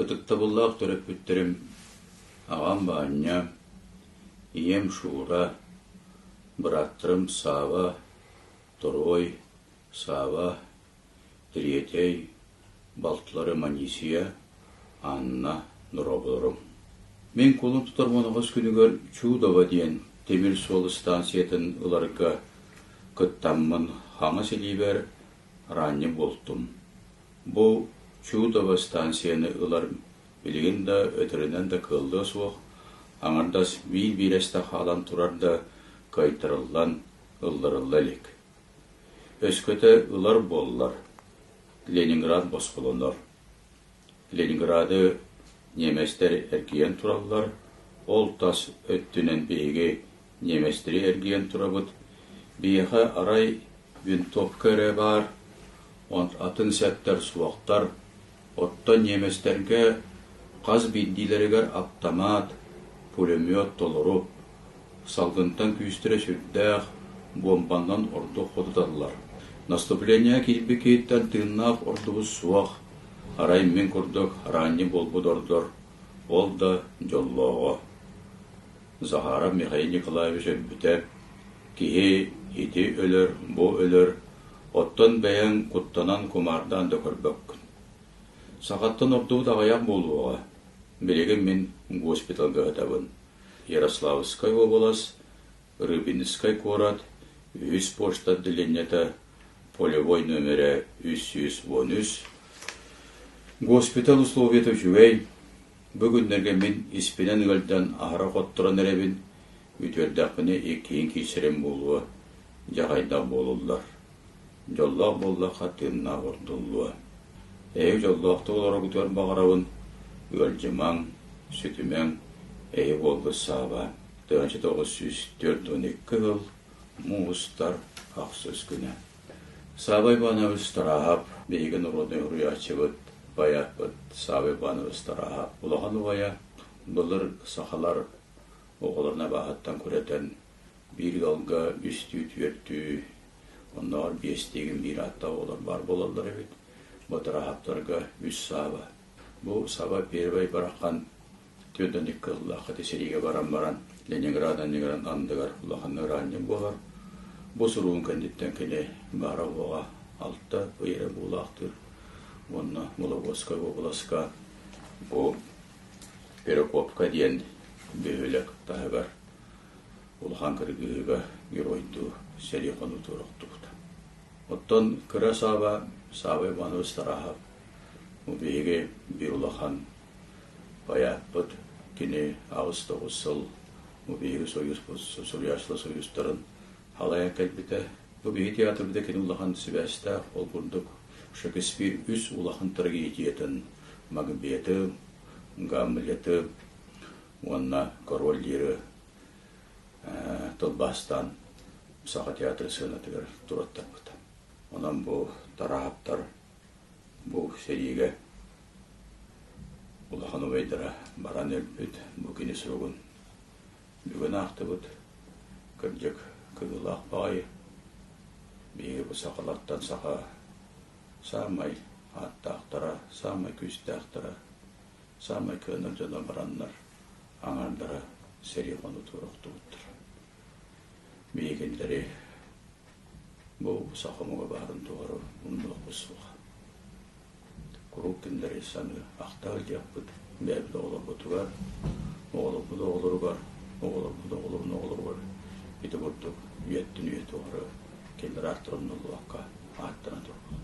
Кытыктабыллаах төрөппүттерим ағам бааньа, ием шуура, быраттырым Сава, Торой, Сава, Тириетей, Балтлары Манисия, Анна, Нуроболорум. Мен кулун тутармонығыз күнігер Чудова диен темир суол станциятын ыларга кыттаммын хаңа селибер ранне болтум. Бу Чудова станцияны ылар билигин да өтөрүнөн да кылды суох, аңардас бир-биреста халан турар да кайтырыллан ылларылла элек. Өскөтө ылар боллар. Ленинград босқолонор. Ленинграды неместер эркиен тураллар, ол тас өттүнен бейге неместери эркиен турабыт. Бейха арай винтовка бар, атын сәттер суақтар, оттан неместерге қаз биндилерігер автомат, пулемет толырып, салгынтан күйістіре сүрдәқ, бомбандан орды қодыдалар. Наступление килбекейттен тыннақ ордыбыз суақ, арай мен күрдік ранне болбуд ордор, ол да жоллоғы. Захара Михаил Николаевич өббіте, кихе ити өлір, бу өлір, оттан бәйін құттанан кумардан дөкірбөккін. Сақаттан ордуы да аяқ болуға, білеген мен госпиталға өтабын. Ярославскай облас, Рыбинскай корат, үз почта отделениета, полевой номері 313. Госпитал условиеті жүвей, бүгіндерге мен испенен өлден ағыра қоттыран әребін, үтердақыны екейін кесірен болуы, жағайда болулар. Жоллақ боллаққа тынна ордылуы. Жоллақты олары күтер бағарауын, өлжімаң, сүтімең, болды Сава. 1904-12 жыл, мұғыстар ақсыз күні. Савай баны ұстарағап, бейген ұрыны ұруячығыт, баяпыт, Савай баны ұстарағап. Улаған ұвая, бұлыр сақалар оғыларына бағыттан көретін, бір ғалға үсті түерті, ондар бестеген бір атта олар бар болалар өйт. Бұтырағаптарға үс Сава. Бұл Сава пербай бараққан төнден екі ұлақы тесериге баран, Ленинградан негран андығар ұлақанны ранен болар. Бұл сұруын кәндеттен келе бара оға алтта бұйыры бұлақтыр. Онна Моловодскай обласка бұл Перекопка ден бөйлік тағы бар. Ұлған кіргігі геройды сериқону тұрықтықты. Оттан кіра Сава баны ұстарағап. Бейге бір ұлақан баяппыт кені ағыз-тоғыз сыл бейге Сурьяшлы союзтарын халая кәлбіті. Бейге театр біде кені ұлақан Сібәсті ол бұрдық Шекспир үз ұлақан тұрғы ететін Магбеті, Гамлеті, онна короллері Тұлбастан Саға театры сығынатығыр тұраттар бұты. Онан бұл тарағаптар бұл сериге Улахан ұвайдыра баран өлбіт, бүкені сұруғын. Бүгін ақты бұд, кірдік кігілақ бай, бейгі бұл сақалаттан сақа самай атты ақтара, самай күсті ақтара, самай көнір жана баранлар, аңардара сериғаны тұрықты бұттыр. Бейгендері бұл сақымыға барын туғыры ұндық бұсуға. Күруккендері саны ақтағыл деппіт, бәбіді олар бұтығар, оғылы бұды оғылыр бар, оғылы бұды оғылыр бар. Беті бұрдық, үйеттін үйеті оғыры, келдер артырын ұлуаққа аттына тұрғы.